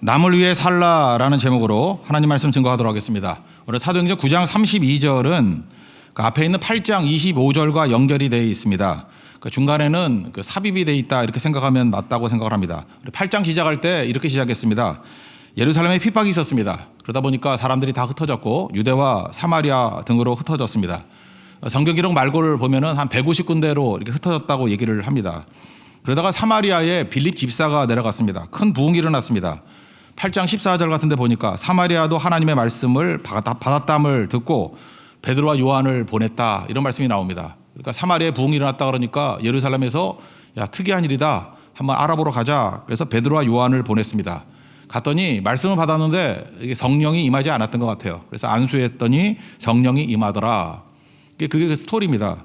남을 위해 살라라는 제목으로 하나님 말씀 증거하도록 하겠습니다. 오늘 사도행전 9장 32절은 그 앞에 있는 8장 25절과 연결이 되어 있습니다. 그 중간에는 그 삽입이 되어 있다 이렇게 생각하면 맞다고 생각을 합니다. 8장 시작할 때 이렇게 시작했습니다. 예루살렘에 핍박이 있었습니다. 그러다 보니까 사람들이 다 흩어졌고 유대와 사마리아 등으로 흩어졌습니다. 성경 기록 말고를 보면은 한 150군데로 이렇게 흩어졌다고 얘기를 합니다. 그러다가 사마리아에 빌립 집사가 내려갔습니다. 큰 부흥이 일어났습니다. 8장 14절 같은 데 보니까 사마리아도 하나님의 말씀을 받았담을 듣고 베드로와 요한을 보냈다 이런 말씀이 나옵니다. 그러니까 사마리아에 부흥이 일어났다 그러니까 예루살렘에서 야 특이한 일이다 한번 알아보러 가자. 그래서 베드로와 요한을 보냈습니다. 갔더니 말씀을 받았는데 이게 성령이 임하지 않았던 것 같아요. 그래서 안수했더니 성령이 임하더라. 그게 그 스토리입니다.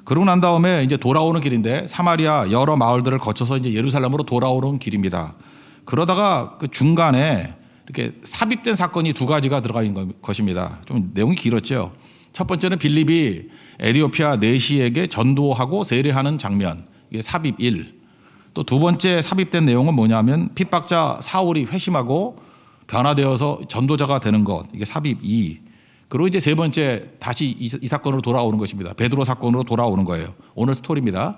그러고 난 다음에 이제 돌아오는 길인데 사마리아 여러 마을들을 거쳐서 이제 예루살렘으로 돌아오는 길입니다. 그러다가 그 중간에 이렇게 삽입된 사건이 두 가지가 들어가 있는 것입니다. 좀 내용이 길었죠. 첫 번째는 빌립이 에티오피아 내시에게 전도하고 세례하는 장면, 이게 삽입 1. 또 두 번째 삽입된 내용은 뭐냐면 핍박자 사울이 회심하고 변화되어서 전도자가 되는 것, 이게 삽입 2. 그리고 이제 세 번째 다시 이 사건으로 돌아오는 것입니다. 베드로 사건으로 돌아오는 거예요. 오늘 스토리입니다.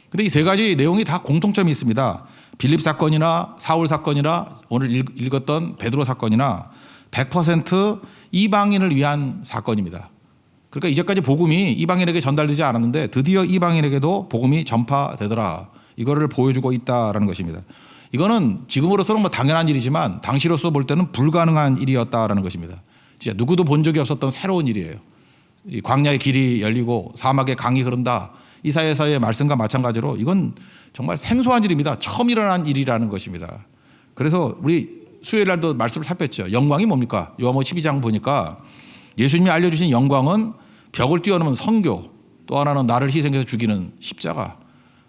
근데 이 세 가지 내용이 다 공통점이 있습니다. 빌립 사건이나 사울 사건이나 오늘 읽었던 베드로 사건이나 100% 이방인을 위한 사건입니다. 그러니까 이제까지 복음이 이방인에게 전달되지 않았는데 드디어 이방인에게도 복음이 전파되더라. 이거를 보여주고 있다라는 것입니다. 이거는 지금으로서는 뭐 당연한 일이지만 당시로서 볼 때는 불가능한 일이었다라는 것입니다. 진짜 누구도 본 적이 없었던 새로운 일이에요. 이 광야의 길이 열리고 사막에 강이 흐른다. 이사야서의 말씀과 마찬가지로 이건 정말 생소한 일입니다. 처음 일어난 일이라는 것입니다. 그래서 우리 수요일 날도 말씀을 살폈죠. 영광이 뭡니까? 요한복음 12장 보니까 예수님이 알려주신 영광은 벽을 뛰어넘은 선교, 또 하나는 나를 희생해서 죽이는 십자가.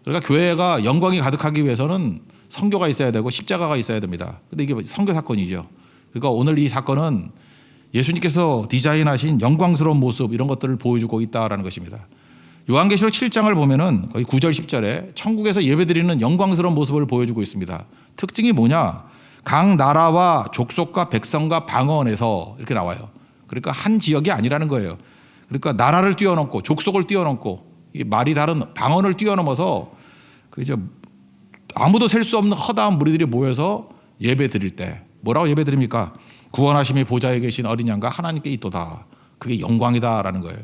그러니까 교회가 영광이 가득하기 위해서는 선교가 있어야 되고 십자가가 있어야 됩니다. 근데 이게 선교 사건이죠. 그러니까 오늘 이 사건은 예수님께서 디자인하신 영광스러운 모습 이런 것들을 보여주고 있다라는 것입니다. 요한계시록 7장을 보면은 거의 9절 10절에 천국에서 예배드리는 영광스러운 모습을 보여주고 있습니다. 특징이 뭐냐? 각 나라와 족속과 백성과 방언에서 이렇게 나와요. 그러니까 한 지역이 아니라는 거예요. 그러니까 나라를 뛰어넘고 족속을 뛰어넘고 이 말이 다른 방언을 뛰어넘어서 그저 아무도 셀 수 없는 허다한 무리들이 모여서 예배드릴 때 뭐라고 예배드립니까? 구원하심이 보좌에 계신 어린 양과 하나님께 있도다. 그게 영광이다라는 거예요.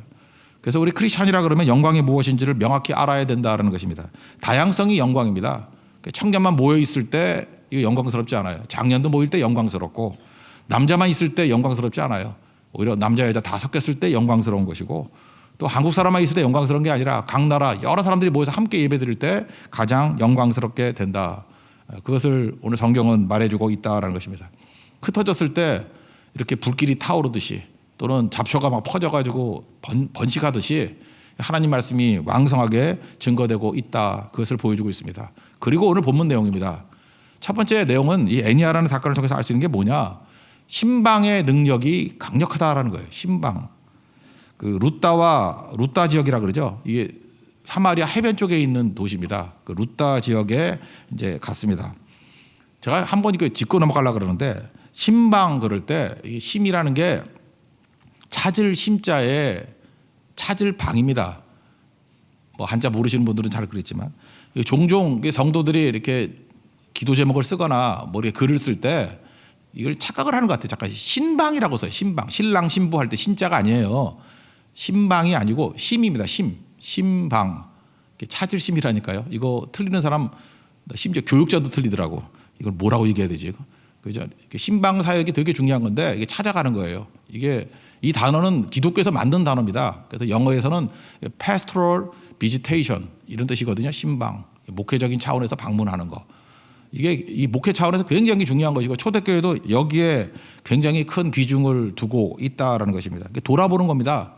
그래서 우리 크리스찬이라 그러면 영광이 무엇인지를 명확히 알아야 된다라는 것입니다. 다양성이 영광입니다. 청년만 모여 있을 때 이거 영광스럽지 않아요. 장년도 모일 때 영광스럽고 남자만 있을 때 영광스럽지 않아요. 오히려 남자 여자 다 섞였을 때 영광스러운 것이고 또 한국 사람만 있을 때 영광스러운 게 아니라 각 나라 여러 사람들이 모여서 함께 예배드릴 때 가장 영광스럽게 된다. 그것을 오늘 성경은 말해주고 있다라는 것입니다. 흩어졌을 때 이렇게 불길이 타오르듯이 또는 잡초가 막 퍼져가지고 번식하듯이 하나님 말씀이 왕성하게 증거되고 있다. 그것을 보여주고 있습니다. 그리고 오늘 본문 내용입니다. 첫 번째 내용은 이 애니아라는 사건을 통해서 알 수 있는 게 뭐냐? 신방의 능력이 강력하다라는 거예요. 신방. 그 루따 지역이라 그러죠. 이게 사마리아 해변 쪽에 있는 도시입니다. 그 루따 지역에 이제 갔습니다. 제가 한번 이거 짚고 넘어가려고 그러는데 신방 그럴 때 이 심이라는 게 찾을 심자에 찾을 방입니다. 뭐 한자 모르시는 분들은 잘 그랬지만 종종 성도들이 이렇게 기도 제목을 쓰거나 뭐 이렇게 글을 쓸 때 이걸 착각을 하는 것 같아요. 잠깐 신방이라고 써요. 신방. 신랑 신부 할 때 신자가 아니에요. 신방이 아니고 심입니다. 심방. 찾을 심이라니까요. 이거 틀리는 사람 심지어 교육자도 틀리더라고. 이걸 뭐라고 얘기해야 되지? 그죠? 신방 사역이 되게 중요한 건데 이게 찾아가는 거예요. 이게 이 단어는 기독교에서 만든 단어입니다. 그래서 영어에서는 pastoral visitation 이런 뜻이거든요. 신방. 목회적인 차원에서 방문하는 거. 이게 이 목회 차원에서 굉장히 중요한 것이고 초대교회도 여기에 굉장히 큰 비중을 두고 있다라는 것입니다. 돌아보는 겁니다.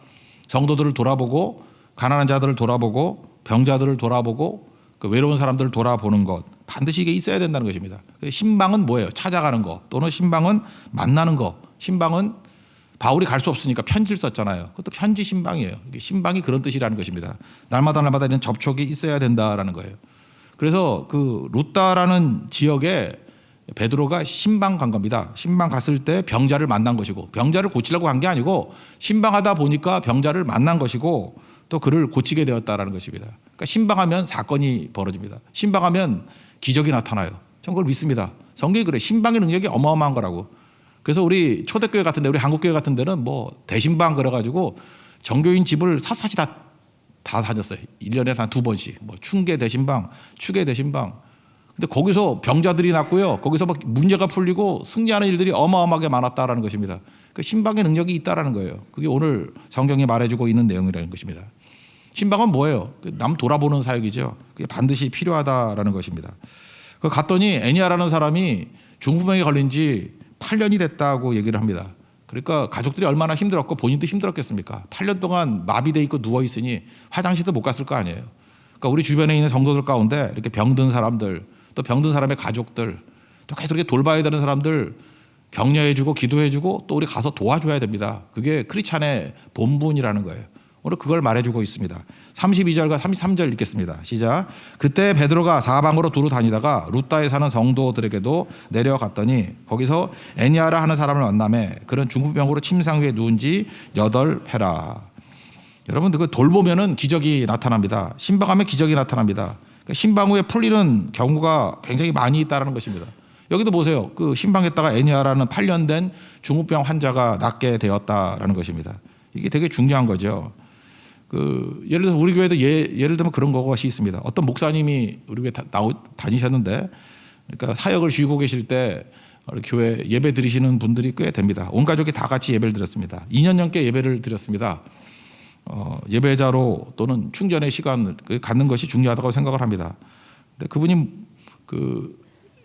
성도들을 돌아보고 가난한 자들을 돌아보고 병자들을 돌아보고 그 외로운 사람들을 돌아보는 것 반드시 이게 있어야 된다는 것입니다. 신방은 뭐예요? 찾아가는 거 또는 신방은 만나는 거. 신방은 바울이 갈 수 없으니까 편지를 썼잖아요. 그것도 편지 신방이에요. 신방이 그런 뜻이라는 것입니다. 날마다 이런 접촉이 있어야 된다라는 거예요. 그래서 그 루따라는 지역에 베드로가 신방 간 겁니다. 신방 갔을 때 병자를 만난 것이고, 병자를 고치려고 간 게 아니고 신방하다 보니까 병자를 만난 것이고 또 그를 고치게 되었다라는 것입니다. 그러니까 신방하면 사건이 벌어집니다. 신방하면 기적이 나타나요. 저는 그걸 믿습니다. 성경이 그래. 신방의 능력이 어마어마한 거라고. 그래서 우리 초대교회 같은 데, 우리 한국교회 같은 데는 뭐 대신방 그래가지고 정교인 집을 샅샅이 다 다녔어요. 1년에 한 2번씩. 뭐 충계 대신방, 추계 대신방. 근데 거기서 병자들이 났고요. 거기서 막 문제가 풀리고 승리하는 일들이 어마어마하게 많았다라는 것입니다. 그 신방의 능력이 있다라는 거예요. 그게 오늘 성경이 말해주고 있는 내용이라는 것입니다. 신방은 뭐예요? 남 돌아보는 사역이죠. 그게 반드시 필요하다라는 것입니다. 그 갔더니 애니아라는 사람이 중풍병에 걸린 지 8년이 됐다고 얘기를 합니다. 그러니까 가족들이 얼마나 힘들었고 본인도 힘들었겠습니까? 8년 동안 마비돼 있고 누워 있으니 화장실도 못 갔을 거 아니에요. 그러니까 우리 주변에 있는 성도들 가운데 이렇게 병든 사람들, 또 병든 사람의 가족들, 또 계속 이렇게 돌봐야 되는 사람들 격려해주고 기도해주고 또 우리 가서 도와줘야 됩니다. 그게 크리스찬의 본분이라는 거예요. 오늘 그걸 말해주고 있습니다. 32절과 33절 읽겠습니다. 시작. 그때 베드로가 사방으로 두루 다니다가 루다에 사는 성도들에게도 내려갔더니 거기서 애니아라 하는 사람을 만나매 그런 중풍병으로 침상 위에 누운 지 8회라. 여러분 그 돌보면은 기적이 나타납니다. 신방하면 기적이 나타납니다. 그러니까 신방 후에 풀리는 경우가 굉장히 많이 있다는 것입니다. 여기도 보세요. 그 신방했다가 애니아라는 8년 된 중풍병 환자가 낫게 되었다라는 것입니다. 이게 되게 중요한 거죠. 예를 들어서 우리 교회도 예를 들면 그런 것이 있습니다. 어떤 목사님이 우리 교회 다니셨는데, 그러니까 사역을 쉬고 계실 때 교회 예배 드리시는 분들이 꽤 됩니다. 온 가족이 다 같이 예배를 드렸습니다. 2년 넘게 예배를 드렸습니다. 예배자로 또는 충전의 시간을 갖는 것이 중요하다고 생각을 합니다. 근데 그분이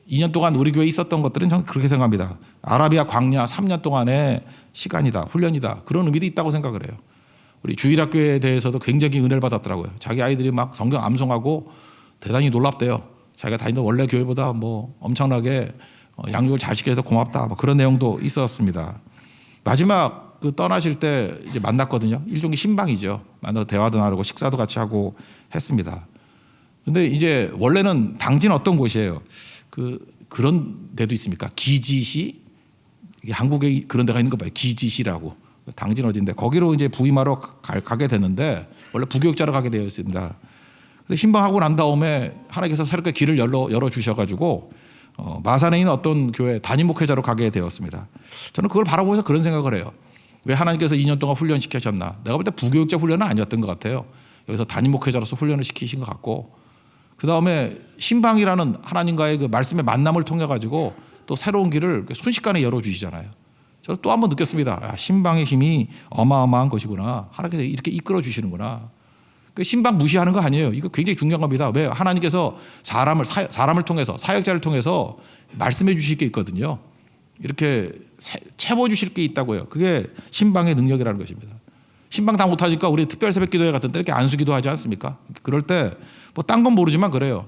2년 동안 우리 교회에 있었던 것들은 저는 그렇게 생각합니다. 아라비아 광야 3년 동안의 시간이다, 훈련이다, 그런 의미도 있다고 생각을 해요. 우리 주일학교에 대해서도 굉장히 은혜를 받았더라고요. 자기 아이들이 막 성경 암송하고 대단히 놀랍대요. 자기가 다니던 원래 교회보다 뭐 엄청나게 양육을 잘 시켜서 고맙다, 뭐 그런 내용도 있었습니다. 마지막 떠나실 때 이제 만났거든요. 일종의 신방이죠. 만나서 대화도 나누고 식사도 같이 하고 했습니다. 근데 이제 원래는 당진 어떤 곳이에요? 그런 데도 있습니까? 기지시? 이게 한국에 그런 데가 있는 거 봐요. 기지시라고. 당진 어딘데 거기로 이제 부임하러 가게 되는데 원래 부교육자로 가게 되어 있습니다. 근데 신방하고 난 다음에 하나님께서 새롭게 길을 열어 주셔가지고 마산에 있는 어떤 교회 담임 목회자로 가게 되었습니다. 저는 그걸 바라보면서 그런 생각을 해요. 왜 하나님께서 2년 동안 훈련시키셨나? 내가 볼 때 부교육자 훈련은 아니었던 것 같아요. 여기서 담임 목회자로서 훈련을 시키신 것 같고, 그 다음에 신방이라는 하나님과의 그 말씀의 만남을 통해 가지고 또 새로운 길을 순식간에 열어 주시잖아요. 저는 또 한 번 느꼈습니다. 신방의 힘이 어마어마한 것이구나. 하나님께서 이렇게 이끌어 주시는구나. 신방 무시하는 거 아니에요. 이거 굉장히 중요한 겁니다. 왜? 하나님께서 사람을 통해서, 사역자를 통해서 말씀해 주실 게 있거든요. 이렇게 채워 주실 게 있다고요. 그게 신방의 능력이라는 것입니다. 신방 다 못하니까 우리 특별 새벽 기도회 같은 데 이렇게 안수기도 하지 않습니까? 그럴 때 뭐 딴 건 모르지만 그래요.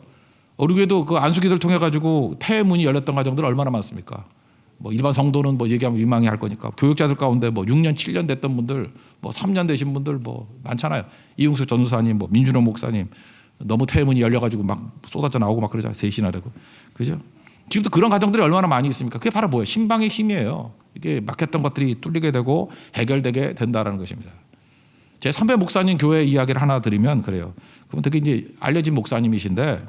우리 교회도 그 안수기도를 통해 가지고 태문이 열렸던 가정들 얼마나 많습니까? 뭐 일반 성도는 뭐 얘기하면 민망해 할 거니까 교육자들 가운데 뭐 6년, 7년 됐던 분들, 뭐 3년 되신 분들 뭐 많잖아요. 이웅숙 전도사님, 뭐 민준호 목사님 너무 태문이 열려가지고 막 쏟아져 나오고 막 그러잖아요. 셋이나 되고, 그죠? 지금도 그런 가정들이 얼마나 많이 있습니까? 그게 바로 뭐예요? 신방의 힘이에요. 이게 막혔던 것들이 뚫리게 되고 해결되게 된다는 것입니다. 제 선배 목사님 교회 이야기를 하나 드리면 그래요. 그분 되게 이제 알려진 목사님이신데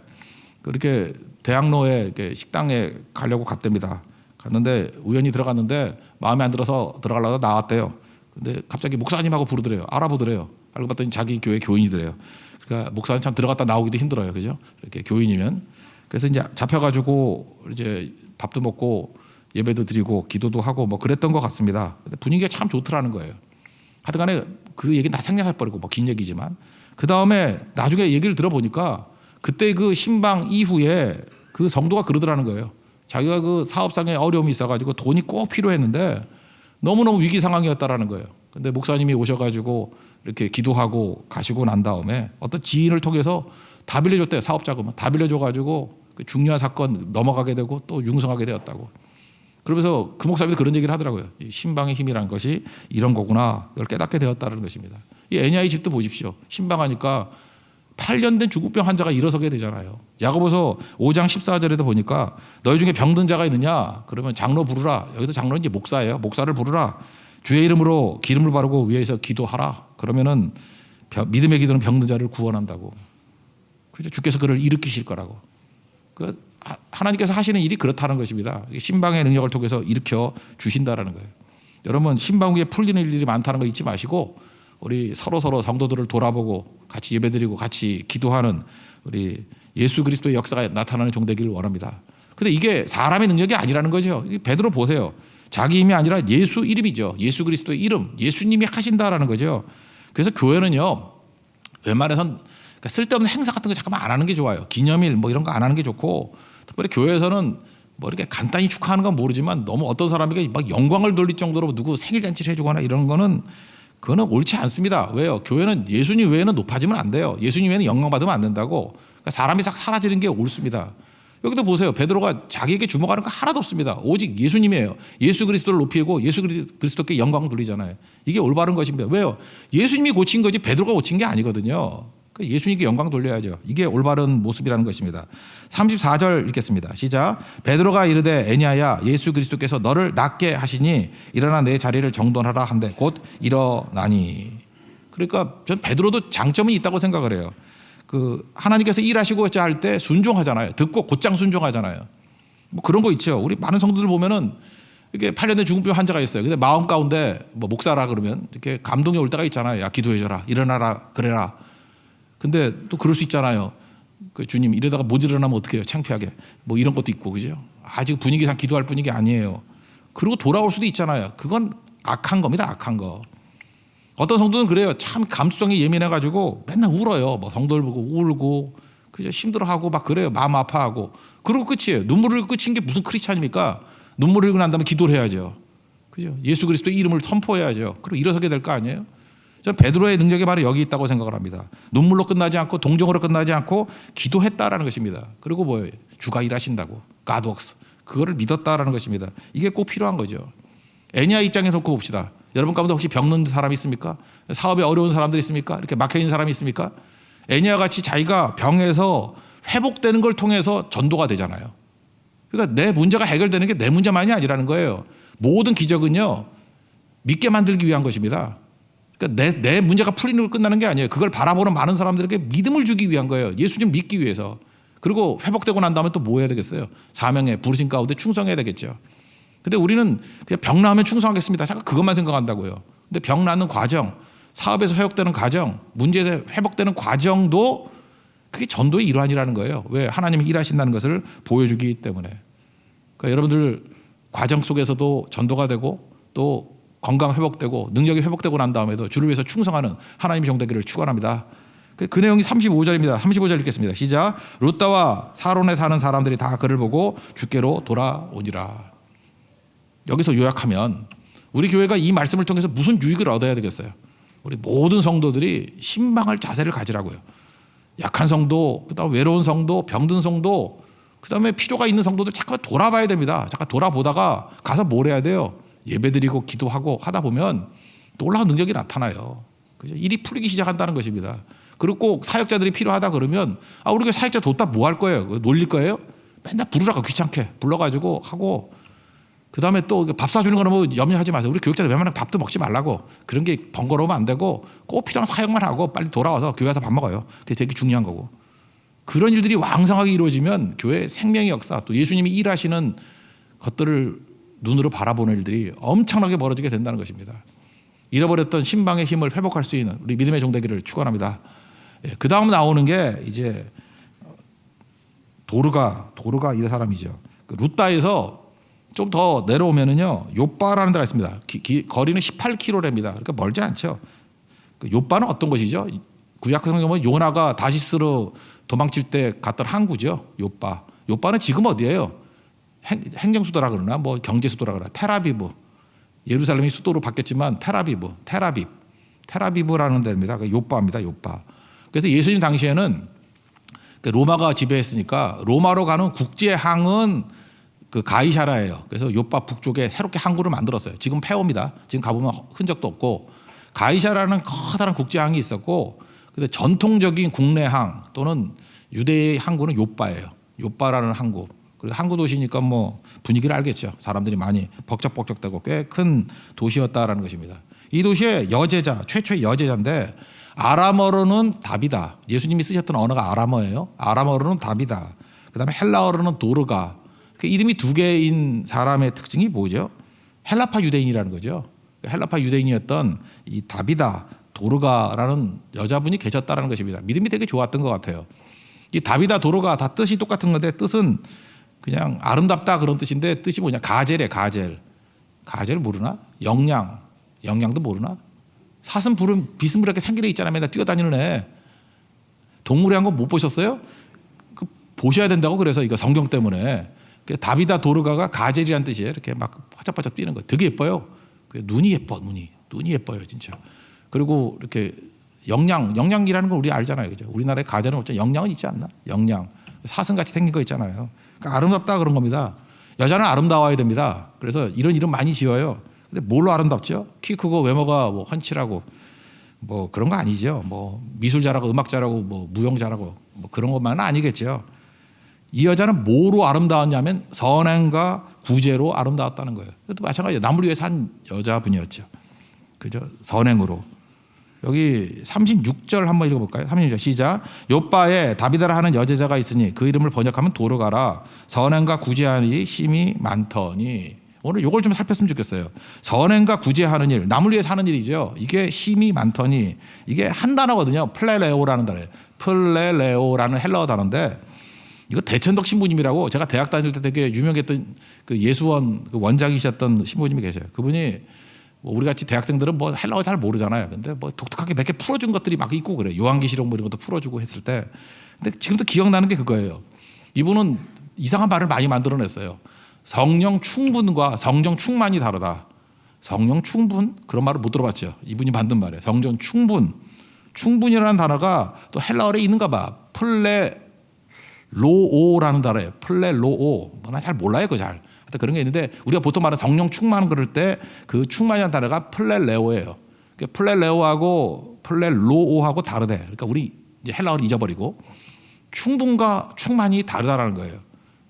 그렇게 대학로에 이렇게 식당에 가려고 갔답니다. 갔는데 우연히 들어갔는데 마음에 안 들어서 들어가려다 나왔대요. 근데 갑자기 목사님하고 부르더래요. 알아보더래요. 알고 봤더니 자기 교회 교인이더래요. 그러니까 목사님 참 들어갔다 나오기도 힘들어요. 그죠? 이렇게 교인이면. 그래서 이제 잡혀가지고 이제 밥도 먹고 예배도 드리고 기도도 하고 뭐 그랬던 것 같습니다. 근데 분위기가 참 좋더라는 거예요. 하여튼간에 그 얘기는 다 생략해버리고 뭐 긴 얘기지만 그 다음에 나중에 얘기를 들어보니까 그때 그 신방 이후에 그 성도가 그러더라는 거예요. 자기가 그 사업상에 어려움이 있어가지고 돈이 꼭 필요했는데 너무너무 위기 상황이었다라는 거예요. 근데 목사님이 오셔가지고 이렇게 기도하고 가시고 난 다음에 어떤 지인을 통해서 다 빌려줬대요. 사업자금은 다 빌려줘가지고 그 중요한 사건 넘어가게 되고 또 융성하게 되었다고. 그러면서 그 목사님도 그런 얘기를 하더라고요. 이 신방의 힘이라는 것이 이런 거구나. 이걸 깨닫게 되었다는 것입니다. 이 애니아의 집도 보십시오. 신방하니까 8년 된 중풍병 환자가 일어서게 되잖아요. 야고보서 5장 14절에도 보니까 너희 중에 병든 자가 있느냐? 그러면 장로 부르라. 여기서 장로는 이제 목사예요. 목사를 부르라. 주의 이름으로 기름을 바르고 위에서 기도하라. 그러면은 믿음의 기도는 병든 자를 구원한다고. 그렇죠? 주께서 그를 일으키실 거라고. 하나님께서 하시는 일이 그렇다는 것입니다. 신방의 능력을 통해서 일으켜 주신다라는 거예요. 여러분 신방 후에 풀리는 일들이 많다는 거 잊지 마시고 우리 서로 성도들을 돌아보고 같이 예배드리고 같이 기도하는 우리 예수 그리스도의 역사가 나타나는 종되기를 원합니다. 그런데 이게 사람의 능력이 아니라는 거죠. 베드로 보세요. 자기 힘이 아니라 예수 이름이죠. 예수 그리스도의 이름, 예수님이 하신다라는 거죠. 그래서 교회는요, 웬만해선 쓸데없는 행사 같은 거 잠깐만 안 하는 게 좋아요. 기념일 뭐 이런 거 안 하는 게 좋고, 특별히 교회에서는 뭐 이렇게 간단히 축하하는 건 모르지만 너무 어떤 사람에게 막 영광을 돌릴 정도로 누구 생일 잔치를 해주거나 이런 거는 그거는 옳지 않습니다. 왜요? 교회는 예수님 외에는 높아지면 안 돼요. 예수님 외에는 영광 받으면 안 된다고. 그러니까 사람이 싹 사라지는 게 옳습니다. 여기도 보세요. 베드로가 자기에게 주목하는 거 하나도 없습니다. 오직 예수님이에요. 예수 그리스도를 높이고 예수 그리스도께 영광을 돌리잖아요. 이게 올바른 것입니다. 왜요? 예수님이 고친 거지 베드로가 고친 게 아니거든요. 그러니까 예수님께 영광 돌려야죠. 이게 올바른 모습이라는 것입니다. 34절 읽겠습니다. 시작. 베드로가 이르되 애니아야 예수 그리스도께서 너를 낫게 하시니 일어나 내 자리를 정돈하라 한데 곧 일어나니. 그러니까 전 베드로도 장점이 있다고 생각을 해요. 하나님께서 일하시고자 할 때 순종하잖아요. 듣고 곧장 순종하잖아요. 뭐 그런 거 있죠. 우리 많은 성도들 보면은 이렇게 8년 된 중풍병 환자가 있어요. 근데 마음 가운데 뭐 목사라 그러면 이렇게 감동이 올 때가 있잖아요. 야 기도해줘라, 일어나라, 그래라. 근데 또 그럴 수 있잖아요. 주님 이러다가 못 일어나면 어떡해요? 창피하게. 뭐 이런 것도 있고 그죠? 아직 분위기상 기도할 분위기 아니에요. 그리고 돌아올 수도 있잖아요. 그건 악한 겁니다. 악한 거. 어떤 성도는 그래요. 참 감수성이 예민해가지고 맨날 울어요. 뭐 성도를 보고 울고 그죠? 힘들어하고 막 그래요. 마음 아파하고. 그리고 끝이에요. 눈물 흘리고 끝인 게 무슨 크리스찬입니까? 눈물 흘리고 난 다음에 기도를 해야죠. 그죠? 예수 그리스도의 이름을 선포해야죠. 그리고 일어서게 될 거 아니에요? 저는 베드로의 능력이 바로 여기 있다고 생각을 합니다. 눈물로 끝나지 않고 동정으로 끝나지 않고 기도했다라는 것입니다. 그리고 뭐예요? 주가 일하신다고. God works. 그거를 믿었다라는 것입니다. 이게 꼭 필요한 거죠. 애니아 입장에서 놓고 봅시다. 여러분 가운데 혹시 병든 사람이 있습니까? 사업에 어려운 사람들이 있습니까? 이렇게 막혀있는 사람이 있습니까? 애니아 같이 자기가 병에서 회복되는 걸 통해서 전도가 되잖아요. 그러니까 내 문제가 해결되는 게 내 문제만이 아니라는 거예요. 모든 기적은요, 믿게 만들기 위한 것입니다. 그러니까 내 문제가 풀리는 걸 끝나는 게 아니에요. 그걸 바라보는 많은 사람들에게 믿음을 주기 위한 거예요. 예수님 믿기 위해서. 그리고 회복되고 난 다음에 또 뭐 해야 되겠어요? 사명에 부르신 가운데 충성해야 되겠죠. 근데 우리는 그냥 병 나으면 충성하겠습니다. 잠깐 그것만 생각한다고요. 근데 병 나는 과정, 사업에서 회복되는 과정, 문제에서 회복되는 과정도 그게 전도의 일환이라는 거예요. 왜? 하나님이 일하신다는 것을 보여주기 때문에. 그러니까 여러분들 과정 속에서도 전도가 되고 또 건강 회복되고 능력이 회복되고 난 다음에도 주를 위해서 충성하는 하나님의 종되기를 축원합니다. 그 내용이 35절입니다. 35절 읽겠습니다. 시작. 룻다와 사론에 사는 사람들이 다 그를 보고 주께로 돌아오니라. 여기서 요약하면 우리 교회가 이 말씀을 통해서 무슨 유익을 얻어야 되겠어요? 우리 모든 성도들이 신방할 자세를 가지라고요. 약한 성도, 그다음에 외로운 성도, 병든 성도, 그다음에 필요가 있는 성도들 잠깐 돌아봐야 됩니다. 잠깐 돌아보다가 가서 뭘 해야 돼요? 예배드리고 기도하고 하다 보면 놀라운 능력이 나타나요. 그죠? 일이 풀리기 시작한다는 것입니다. 그리고 꼭 사역자들이 필요하다 그러면 우리 사역자 뒀다 뭐 할 거예요? 놀릴 거예요? 맨날 부르라고 귀찮게 불러가지고 하고 그다음에 또 밥 사주는 거는 뭐 염려하지 마세요. 우리 교육자들 웬만하면 밥도 먹지 말라고. 그런 게 번거로우면 안 되고 꼭 필요한 사역만 하고 빨리 돌아와서 교회에서 밥 먹어요. 그게 되게 중요한 거고. 그런 일들이 왕성하게 이루어지면 교회의 생명의 역사 또 예수님이 일하시는 것들을 눈으로 바라보는 일들이 엄청나게 벌어지게 된다는 것입니다. 잃어버렸던 신방의 힘을 회복할 수 있는 우리 믿음의 종되기를 축원합니다. 그 다음 나오는 게 이제 도르가 이 사람이죠. 룻다에서 좀 더 내려오면은요 요빠라는 데가 있습니다. 거리는 18km랍니다. 그러니까 멀지 않죠. 요빠는 어떤 곳이죠? 구약 성경에 보면 요나가 다시스로 도망칠 때 갔던 항구죠. 요빠는 지금 어디예요? 행정수도라 그러나 뭐 경제수도라 그러나 테라비브. 예루살렘이 수도로 바뀌었지만 테라비브라는 데입니다. 요빠입니다. 요빠. 그래서 예수님 당시에는 로마가 지배했으니까 로마로 가는 국제항은 가이사라예요. 그래서 요빠 북쪽에 새롭게 항구를 만들었어요. 지금 폐허입니다. 지금 가보면 흔적도 없고 가이사라는 커다란 국제항이 있었고 근데 전통적인 국내항 또는 유대의 항구는 욥바예요. 욥바라는 항구. 그리고 항구 도시니까 뭐 분위기를 알겠죠. 사람들이 많이 벅적벅적대고 꽤 큰 도시였다라는 것입니다. 이 도시의 여제자, 최초의 여제자인데 아람어로는 답이다. 예수님이 쓰셨던 언어가 아람어예요. 아람어로는 답이다. 그다음에 헬라어로는 도르가. 그 이름이 두 개인 사람의 특징이 뭐죠? 헬라파 유대인이라는 거죠. 헬라파 유대인이었던 이 다비다 도르가라는 여자분이 계셨다는 것입니다. 믿음이 되게 좋았던 것 같아요. 이 다비다 도르가 다 뜻이 똑같은 건데 뜻은 그냥 아름답다 그런 뜻인데 뜻이 뭐냐? 가젤이에요. 가젤. 가젤 모르나? 영양도 모르나? 사슴 부름 비스무리하게 생긴 애 있잖아요. 맨날 뛰어다니는 애. 동물의 한 거 못 보셨어요? 그 보셔야 된다고. 그래서 이거 성경 때문에. 다비다 도르가가 가젤이라는 뜻이에요. 이렇게 막 화짝화짝 뛰는 거. 되게 예뻐요. 눈이 예뻐. 눈이 예뻐요, 진짜. 그리고 이렇게 영양이라는 걸 우리 알잖아요, 그죠? 우리나라에 가젤은 어째 영양은 있지 않나? 영양. 사슴같이 생긴 거 있잖아요. 그러니까 아름답다 그런 겁니다. 여자는 아름다워야 됩니다. 그래서 이런 이름 많이 지어요. 근데 뭘로 아름답죠? 키 크고 외모가 뭐 훤칠하고 뭐 그런 거 아니죠. 뭐 미술 잘하고 음악 잘하고 뭐 무용 잘하고 뭐 그런 것만은 아니겠죠. 이 여자는 뭐로 아름다웠냐면 선행과 구제로 아름다웠다는 거예요. 그것도 마찬가지예요. 남을 위해 산 여자분이었죠. 그죠? 선행으로. 여기 36절 한번 읽어볼까요? 36절 시작. 욥바에 다비다라 하는 여제자가 있으니 그 이름을 번역하면 도르가라. 선행과 구제하는 일이 심히 많더니. 오늘 이걸 좀 살폈으면 좋겠어요. 선행과 구제하는 일, 남을 위해 사는 일이죠. 이게 심히 많더니 이게 한 단어거든요. 플레레오라는 단어예요. 플레레오라는 헬라어 단어인데 이거 대천덕 신부님이라고 제가 대학 다닐 때 되게 유명했던 그 예수원 그 원장이셨던 신부님이 계셔요. 그분이 뭐 우리 같이 대학생들은 뭐 헬라어 잘 모르잖아요. 근데 뭐 독특하게 몇 개 풀어준 것들이 막 있고 그래요. 요한계시록 뭐 이런 것도 풀어주고 했을 때. 근데 지금도 기억나는 게 그거예요. 이분은 이상한 말을 많이 만들어냈어요. 성령 충분과 성령 충만이 다르다. 성령 충분? 그런 말을 못 들어봤죠. 이분이 만든 말이에요. 성령 충분. 충분이라는 단어가 또 헬라어에 있는가 봐. 플레로오라는 단어예요. 플레로오. 나 잘 몰라요. 그거 잘. 하여튼 그런 게 있는데 우리가 보통 말하는 성령 충만 그럴 때 그 충만이라는 단어가 플레레오예요. 플레레오하고 플레로오하고 다르대. 그러니까 우리 이제 헬라어를 잊어버리고 충분과 충만이 다르다라는 거예요.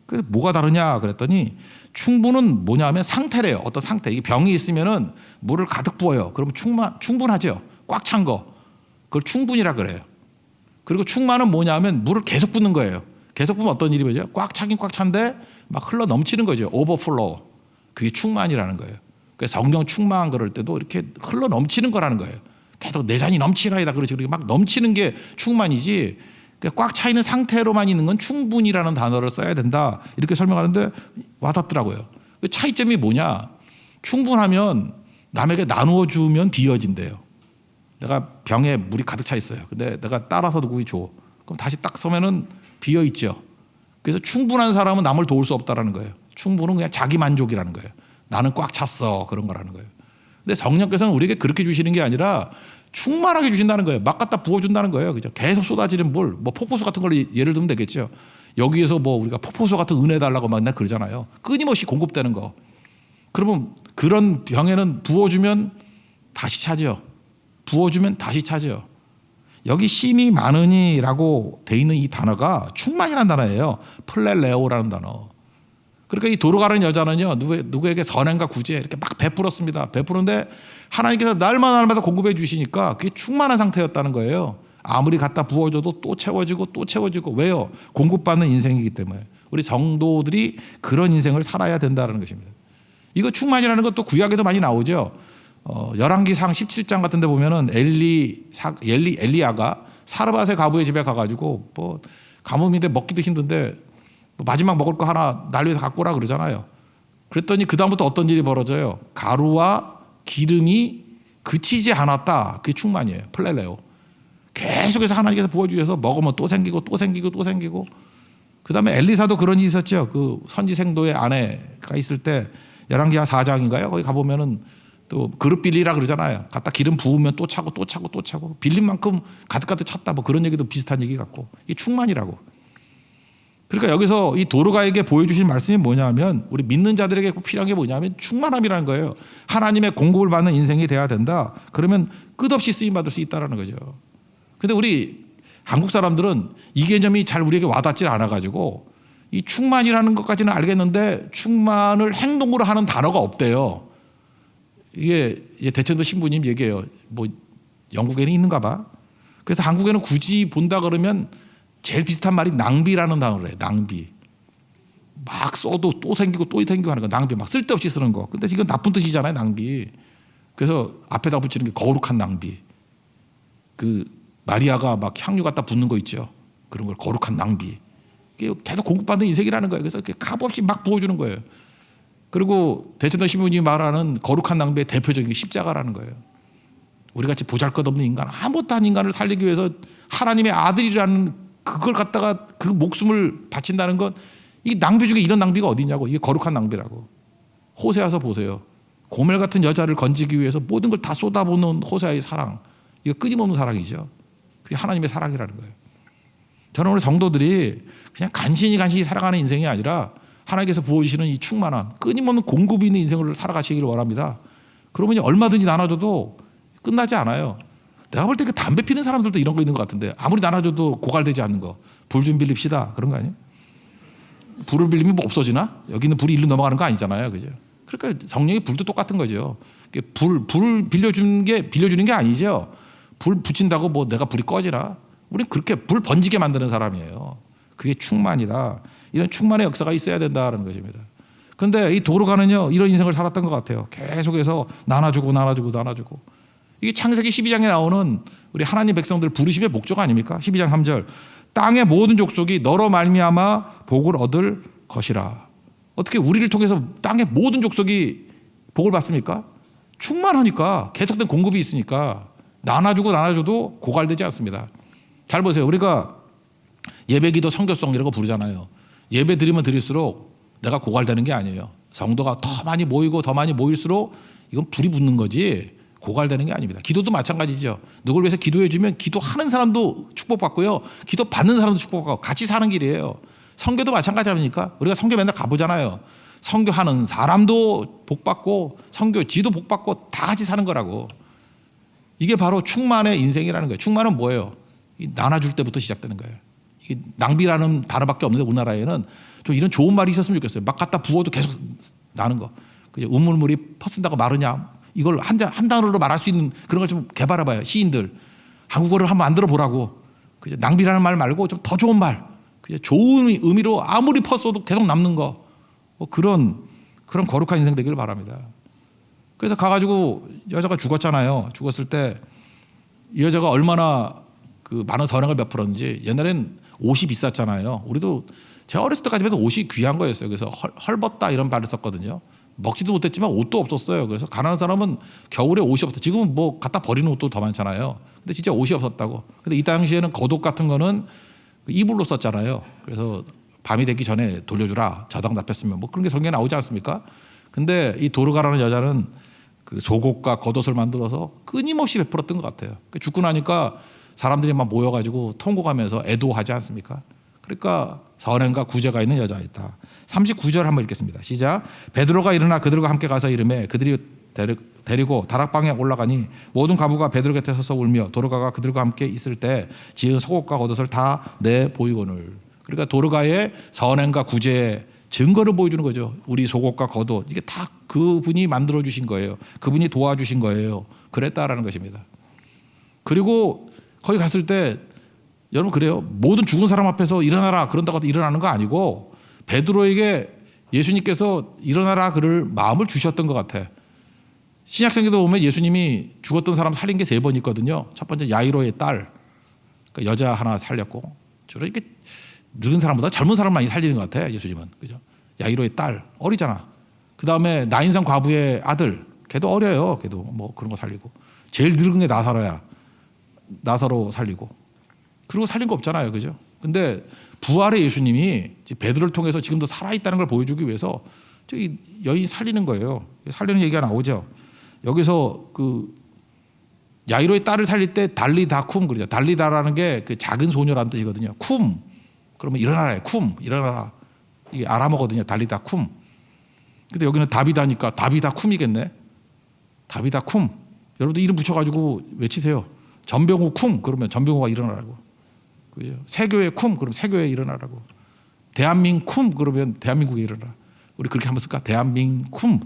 그래서 뭐가 다르냐 그랬더니 충분은 뭐냐 하면 상태래요. 어떤 상태. 이게 병이 있으면은 물을 가득 부어요. 그러면 충분하죠. 꽉 찬 거. 그걸 충분이라 그래요. 그리고 충만은 뭐냐 하면 물을 계속 붓는 거예요. 계속 부으면 어떤 일이 뭐죠? 꽉 차긴 꽉 찬데 막 흘러 넘치는 거죠. 오버플로우. 그게 충만이라는 거예요. 그래서 성령 충만 그럴 때도 이렇게 흘러 넘치는 거라는 거예요. 계속 내 잔이 넘치나이다 그러지. 그렇게 막 넘치는 게 충만이지. 꽉 차 있는 상태로만 있는 건 충분이라는 단어를 써야 된다. 이렇게 설명하는데 와닿더라고요. 그 차이점이 뭐냐? 충분하면 남에게 나누어 주면 비어진대요. 내가 병에 물이 가득 차 있어요. 근데 내가 따라서 누구에게 줘. 그럼 다시 딱 서면은 비어 있죠. 그래서 충분한 사람은 남을 도울 수 없다라는 거예요. 충분은 그냥 자기 만족이라는 거예요. 나는 꽉 찼어. 그런 거라는 거예요. 근데 성령께서는 우리에게 그렇게 주시는 게 아니라 충만하게 주신다는 거예요. 막 갖다 부어준다는 거예요. 그죠? 계속 쏟아지는 물, 뭐 폭포수 같은 걸 예를 들면 되겠죠. 여기에서 뭐 우리가 폭포수 같은 은혜 달라고 맨날 그러잖아요. 끊임없이 공급되는 거. 그러면 그런 병에는 부어주면 다시 차죠. 부어주면 다시 차죠. 여기 심이 많으니라고 돼 있는 이 단어가 충만이라는 단어예요. 플레레오라는 단어. 그러니까 이 도로가는 여자는요, 누구에게 선행과 구제 이렇게 막 베풀었습니다. 베푸는데 하나님께서 날마다 공급해 주시니까 그게 충만한 상태였다는 거예요. 아무리 갖다 부어줘도 또 채워지고 또 채워지고. 왜요? 공급받는 인생이기 때문에. 우리 성도들이 그런 인생을 살아야 된다는 것입니다. 이거 충만이라는 것도 구약에도 많이 나오죠. 열왕기상 17장 같은 데 보면은 엘리야가 사르밧의 과부의 집에 가가지고 뭐 가뭄인데 먹기도 힘든데 마지막 먹을 거 하나 날 위해서 갖고 오라 그러잖아요. 그랬더니 그다음부터 어떤 일이 벌어져요? 가루와 기름이 그치지 않았다. 그게 충만이에요. 플레레오. 계속해서 하나님께서 부어주셔서 먹으면 또 생기고 또 생기고 또 생기고. 그다음에 엘리사도 그런 일이 있었죠. 그 선지 생도의 아내가 있을 때 열왕기하 4장인가요? 거기 가보면은 또 그릇 빌리라 그러잖아요. 갖다 기름 부으면 또 차고 또 차고 또 차고. 빌린 만큼 가득가득 찼다. 뭐 그런 얘기도 비슷한 얘기 같고. 이게 충만이라고. 그러니까 여기서 이 도르가에게 보여주신 말씀이 뭐냐면 우리 믿는 자들에게 꼭 필요한 게 뭐냐면 충만함이라는 거예요. 하나님의 공급을 받는 인생이 돼야 된다. 그러면 끝없이 쓰임받을 수 있다는 거죠. 근데 우리 한국 사람들은 이 개념이 잘 우리에게 와닿지 않아가지고 이 충만이라는 것까지는 알겠는데 충만을 행동으로 하는 단어가 없대요. 이게 대천도 신부님 얘기해요. 뭐 영국에는 있는가 봐. 그래서 한국에는 굳이 본다 그러면 제일 비슷한 말이 낭비라는 단어를 해요. 낭비. 막 써도 또 생기고 또 생기고 하는 거. 낭비. 막 쓸데없이 쓰는 거. 근데 이건 나쁜 뜻이잖아요. 낭비. 그래서 앞에다 붙이는 게 거룩한 낭비. 그 마리아가 막 향유 갖다 붓는 거 있죠. 그런 걸 거룩한 낭비. 이게 계속 공급받는 인생이라는 거예요. 그래서 이렇게 값없이 막 부어주는 거예요. 그리고 대천도 신부님이 말하는 거룩한 낭비의 대표적인 게 십자가라는 거예요. 우리같이 보잘것없는 인간, 아무것도 아닌 인간을 살리기 위해서 하나님의 아들이라는 그걸 갖다가 그 목숨을 바친다는 건 이 낭비 중에 이런 낭비가 어디냐고. 이게 거룩한 낭비라고. 호세아서 보세요. 고멜 같은 여자를 건지기 위해서 모든 걸 다 쏟아부는 호세아의 사랑. 이거 끊임없는 사랑이죠. 그게 하나님의 사랑이라는 거예요. 저는 오늘 성도들이 그냥 간신히 살아가는 인생이 아니라 하나님께서 부어주시는 이 충만한 끊임없는 공급이 있는 인생을 살아가시기를 원합니다. 그러면 얼마든지 나눠줘도 끝나지 않아요. 내가 볼 때 그 담배 피는 사람들도 이런 거 있는 것 같은데 아무리 나눠줘도 고갈되지 않는 거. 불 좀 빌립시다. 그런 거 아니에요? 불을 빌리면 뭐 없어지나? 여기는 불이 일로 넘어가는 거 아니잖아요. 그죠? 그러니까 성령의 불도 똑같은 거죠. 불 빌려주는 게 아니죠. 불 붙인다고 뭐 내가 불이 꺼지나? 우리는 그렇게 불 번지게 만드는 사람이에요. 그게 충만이다. 이런 충만의 역사가 있어야 된다는 것입니다. 그런데 이 도르가는요 이런 인생을 살았던 것 같아요. 계속해서 나눠주고. 이게 창세기 12장에 나오는 우리 하나님 백성들 부르심의 목적 아닙니까? 12장 3절. 땅의 모든 족속이 너로 말미암아 복을 얻을 것이라. 어떻게 우리를 통해서 땅의 모든 족속이 복을 받습니까? 충만하니까 계속된 공급이 있으니까 나눠줘도 고갈되지 않습니다. 잘 보세요. 우리가 예배기도 성교송 이런 거 부르잖아요. 예배 드리면 드릴수록 내가 고갈되는 게 아니에요. 성도가 더 많이 모이고 더 많이 모일수록 이건 불이 붙는 거지 고갈되는 게 아닙니다. 기도도 마찬가지죠. 누굴 위해서 기도해 주면 기도하는 사람도 축복받고요. 기도 받는 사람도 축복받고 같이 사는 길이에요. 선교도 마찬가지 아닙니까? 우리가 선교 맨날 가보잖아요. 선교하는 사람도 복받고 선교지도 복받고 다 같이 사는 거라고. 이게 바로 충만의 인생이라는 거예요. 충만은 뭐예요? 나눠줄 때부터 시작되는 거예요. 이게 낭비라는 단어밖에 없는데 우리나라에는 좀 이런 좋은 말이 있었으면 좋겠어요. 막 갖다 부어도 계속 나는 거. 우물물이 퍼쓴다고 마르냐? 이걸 한 단어로 말할 수 있는 그런 걸 좀 개발해봐요. 시인들. 한국어를 한번 만들어 보라고. 낭비라는 말 말고 좀 더 좋은 말. 좋은 의미로 아무리 퍼써도 계속 남는 거. 그런 거룩한 인생 되기를 바랍니다. 그래서 가가지고 여자가 죽었잖아요. 죽었을 때 이 여자가 얼마나 그 많은 선행을 베풀었는지. 옛날엔 옷이 비쌌잖아요. 우리도 제가 어렸을 때까지 해도 옷이 귀한 거였어요. 그래서 헐벗다 이런 말을 썼거든요. 먹지도 못했지만 옷도 없었어요. 그래서 가난한 사람은 겨울에 옷이 없다. 지금은 뭐 갖다 버리는 옷도 더 많잖아요. 근데 진짜 옷이 없었다고. 근데 이 당시에는 겉옷 같은 거는 이불로 썼잖아요. 그래서 밤이 되기 전에 돌려주라. 저당 잡혔으면 뭐 그런 게 성경에 나오지 않습니까? 근데 이 도르가라는 여자는 그 속옷과 겉옷을 만들어서 끊임없이 베풀었던 것 같아요. 죽고 나니까 사람들이 막 모여가지고 통곡하면서 애도하지 않습니까? 그러니까 선행과 구제가 있는 여자였다. 39절 한번 읽겠습니다. 시작. 베드로가 일어나 그들과 함께 가서 이르매 그들이 데리고 다락방에 올라가니 모든 가부가 베드로 곁에 서서 울며 도르가가 그들과 함께 있을 때 지은 속옷과 겉옷을 다 내 보이거늘. 그러니까 도르가의 선행과 구제의 증거를 보여주는 거죠. 우리 속옷과 겉옷 이게 다 그분이 만들어 주신 거예요. 그분이 도와주신 거예요. 그랬다라는 것입니다. 그리고 거기 갔을 때 여러분 그래요. 모든 죽은 사람 앞에서 일어나라 그런다고 일어나는 거 아니고 베드로에게 예수님께서 일어나라 그럴 마음을 주셨던 것 같아. 신약성경도 보면 예수님이 죽었던 사람 살린 게 3번 있거든요. 첫 번째 야이로의 딸, 그러니까 여자 하나 살렸고 주로 이렇게 늙은 사람보다 젊은 사람 많이 살리는 것 같아. 예수님은 그죠? 야이로의 딸 어리잖아. 그 다음에 나인산 과부의 아들, 걔도 어려요. 걔도 뭐 그런 거 살리고 제일 늙은 게 나사로야. 나사로 살리고. 그리고 살린 거 없잖아요. 그죠? 근데 부활의 예수님이 베드로를 통해서 지금도 살아있다는 걸 보여주기 위해서 저기 여인 살리는 거예요. 살리는 얘기가 나오죠. 여기서 그 야이로의 딸을 살릴 때 달리다쿰 그러죠. 달리다라는 게 그 작은 소녀라는 뜻이거든요. 쿰. 그러면 일어나라. 쿰. 일어나라. 이게 아람어거든요. 달리다쿰. 근데 여기는 다비다니까 다비다쿰이겠네. 다비다쿰. 여러분들 이름 붙여가지고 외치세요. 전병우 쿵 그러면 전병우가 일어나라고. 그죠? 세교회 쿵 그러면 세교회 일어나라고. 대한민 쿵 그러면 대한민국에 일어나. 우리 그렇게 한번 쓸까? 대한민 쿵.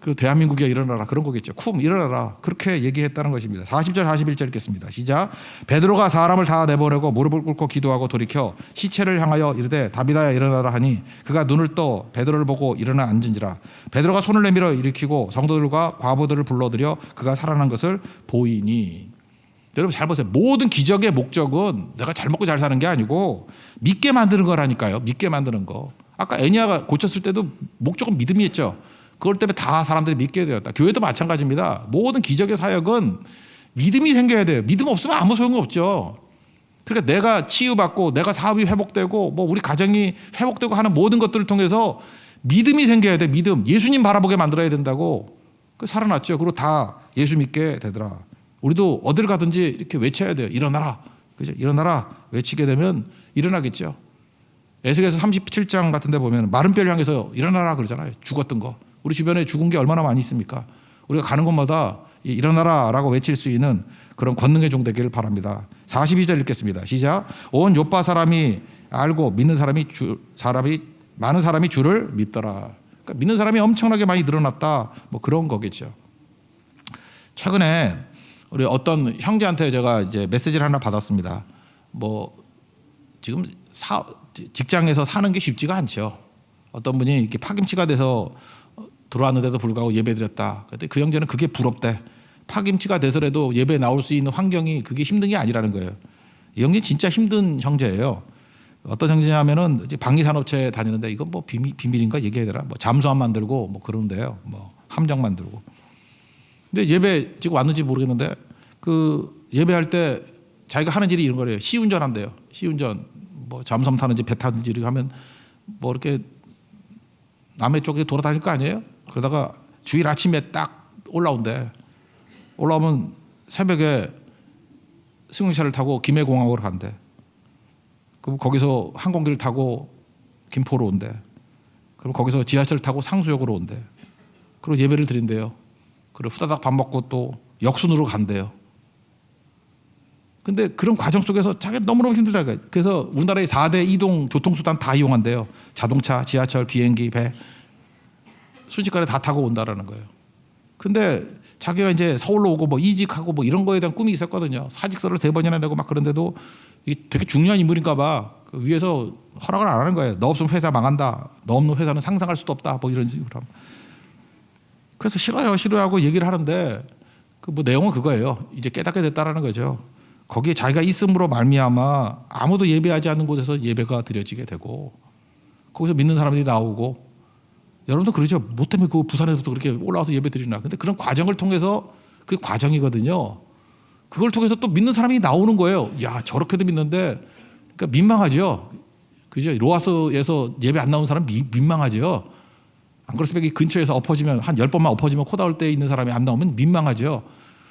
그 대한민국에 일어나라 그런 거겠죠. 쿵 일어나라 그렇게 얘기했다는 것입니다. 40절 41절 읽겠습니다. 시작. 베드로가 사람을 다 내보내고 무릎을 꿇고 기도하고 돌이켜 시체를 향하여 이르되 다비다야 일어나라 하니 그가 눈을 떠 베드로를 보고 일어나 앉은지라. 베드로가 손을 내밀어 일으키고 성도들과 과부들을 불러들여 그가 살아난 것을 보이니. 여러분 잘 보세요. 모든 기적의 목적은 내가 잘 먹고 잘 사는 게 아니고 믿게 만드는 거라니까요. 믿게 만드는 거. 아까 애니아가 고쳤을 때도 목적은 믿음이었죠. 그걸 때문에 다 사람들이 믿게 되었다. 교회도 마찬가지입니다. 모든 기적의 사역은 믿음이 생겨야 돼요. 믿음 없으면 아무 소용이 없죠. 그러니까 내가 치유받고 내가 사업이 회복되고 뭐 우리 가정이 회복되고 하는 모든 것들을 통해서 믿음이 생겨야 돼. 믿음. 예수님 바라보게 만들어야 된다고. 살아났죠. 그리고 다 예수 믿게 되더라. 우리도 어딜 가든지 이렇게 외쳐야 돼요. 일어나라. 그죠? 일어나라. 외치게 되면 일어나겠죠. 에스겔서 37장 같은 데 보면 마른 뼈를 향해서 일어나라 그러잖아요. 죽었던 거. 우리 주변에 죽은 게 얼마나 많이 있습니까? 우리가 가는 곳마다 일어나라라고 외칠 수 있는 그런 권능의 종 되기를 바랍니다. 42절 읽겠습니다. 시작. 온 요파 사람이 알고 믿는 많은 사람이 주를 믿더라. 그러니까 믿는 사람이 엄청나게 많이 늘어났다. 뭐 그런 거겠죠. 최근에 우리 어떤 형제한테 제가 이제 메시지를 하나 받았습니다. 뭐 지금 직장에서 사는 게 쉽지가 않죠. 어떤 분이 이렇게 파김치가 돼서 들어왔는데도 불구하고 예배드렸다. 그때 그 형제는 그게 부럽대. 파김치가 돼서라도 예배 나올 수 있는 환경이 그게 힘든 게 아니라는 거예요. 이 형제 진짜 힘든 형제예요. 어떤 형제냐면은 방위산업체에 다니는데 이건 뭐 비밀인가 얘기해야 되나? 뭐 잠수함 만들고 뭐 그런데요. 뭐 함정 만들고. 근데 예배 지금 왔는지 모르겠는데 그 예배할 때 자기가 하는 일이 이런 거래요. 시운전한대요. 시운전 뭐 잠수함 타는지 배 타는지 이렇게 하면 뭐 이렇게 남해 쪽에 돌아다닐 거 아니에요? 그러다가 주일 아침에 딱 올라온대. 올라오면 새벽에 승용차를 타고 김해공항으로 간대. 그럼 거기서 항공기를 타고 김포로 온대. 그럼 거기서 지하철을 타고 상수역으로 온대. 그리고 예배를 드린대요. 그리고 후다닥 밥 먹고 또 역순으로 간대요. 근데 그런 과정 속에서 자기가 너무너무 힘들다니까요. 그래서 우리나라의 4대 이동 교통수단 다 이용한대요. 자동차, 지하철, 비행기, 배. 순식간에 다 타고 온다라는 거예요. 근데 자기가 이제 서울로 오고 뭐 이직하고 뭐 이런 거에 대한 꿈이 있었거든요. 사직서를 3번이나 내고 막 그런데도 이게 되게 중요한 인물인가 봐. 그 위에서 허락을 안 하는 거예요. 너 없으면 회사 망한다. 너 없는 회사는 상상할 수도 없다. 뭐 이런 식으로. 그래서 싫어하고 얘기를 하는데 그 뭐 내용은 그거예요. 이제 깨닫게 됐다라는 거죠. 거기에 자기가 있음으로 말미암아 아무도 예배하지 않는 곳에서 예배가 드려지게 되고 거기서 믿는 사람들이 나오고 여러분도 그러죠. 뭐 때문에 그 부산에서부터 그렇게 올라와서 예배 드리나. 근데 그런 과정을 통해서 그게 과정이거든요. 그걸 통해서 또 믿는 사람이 나오는 거예요. 야 저렇게도 믿는데 그러니까 민망하죠. 그죠? 로아스에서 예배 안 나온 사람 민망하죠. 안 그렇으면 이 근처에서 엎어지면 한 10번만 엎어지면 코 닿을 때 있는 사람이 안 나오면 민망하죠.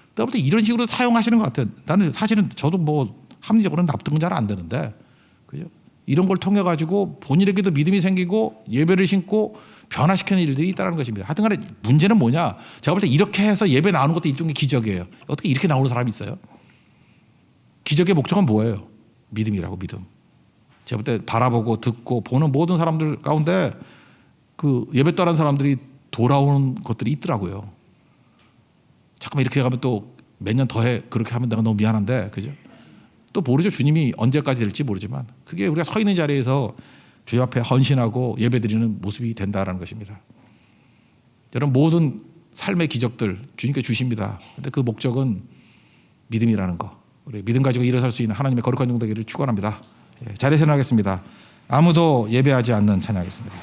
그다음부터 이런 식으로 사용하시는 것 같아요. 나는 사실은 저도 뭐 합리적으로는 납득은 잘 안 되는데 그죠? 이런 걸 통해 가지고 본인에게도 믿음이 생기고 예배를 신고 변화시키는 일들이 있다는 것입니다. 하여튼 간에 문제는 뭐냐? 제가 볼 때 이렇게 해서 예배 나오는 것도 일종의 기적이에요. 어떻게 이렇게 나오는 사람이 있어요? 기적의 목적은 뭐예요? 믿음이라고 믿음. 제가 볼 때 바라보고 듣고 보는 모든 사람들 가운데 그 예배 떠난 사람들이 돌아오는 것들이 있더라고요. 잠깐만 이렇게 가면 또 몇 년 더 해. 그렇게 하면 내가 너무 미안한데. 그죠? 또 모르죠. 주님이 언제까지 될지 모르지만 그게 우리가 서 있는 자리에서 주님 앞에 헌신하고 예배드리는 모습이 된다라는 것입니다. 여러분 모든 삶의 기적들 주님께 주십니다. 그런데 그 목적은 믿음이라는 거. 우리 믿음 가지고 일어설 수 있는 하나님의 거룩한 종 되기를 축원합니다. 자리에 서나가겠습니다. 아무도 예배하지 않는 찬양하겠습니다.